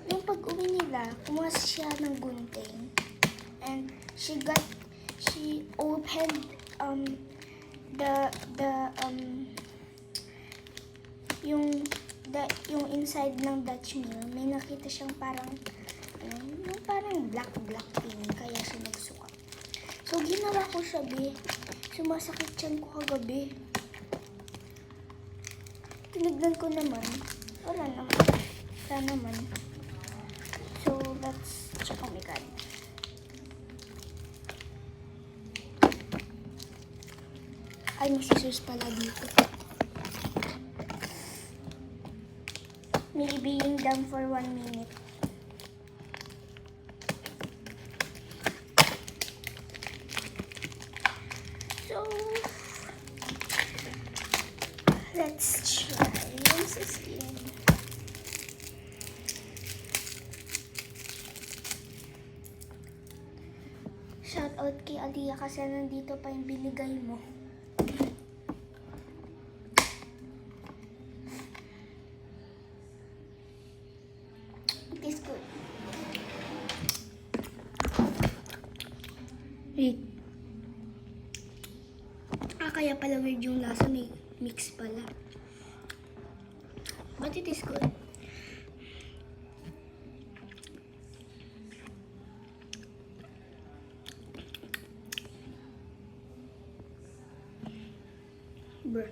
yung pag-uwi nila, kumuha siya ng gunting. And she opened, yung inside ng Dutch Mill, may nakita siyang parang, yung parang black thing, kaya siya nagsuka. So, ginawa ko siya, sumasakit siyan ko kagabi. Tinignan ko naman, wala naman. So, let's check. Oh my God. Ay, may scissors pala dito. Maybe being down for 1 minute. So, let's try yung skin. Shout out kay Aliyah kasi nandito pa yung binigay mo. It is good. Wait. Kaya pala weird yung lasa, may mix pala. But it is good. Bruh.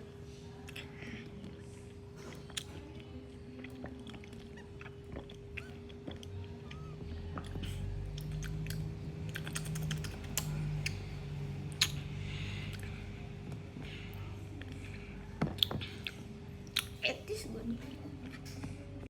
It is good.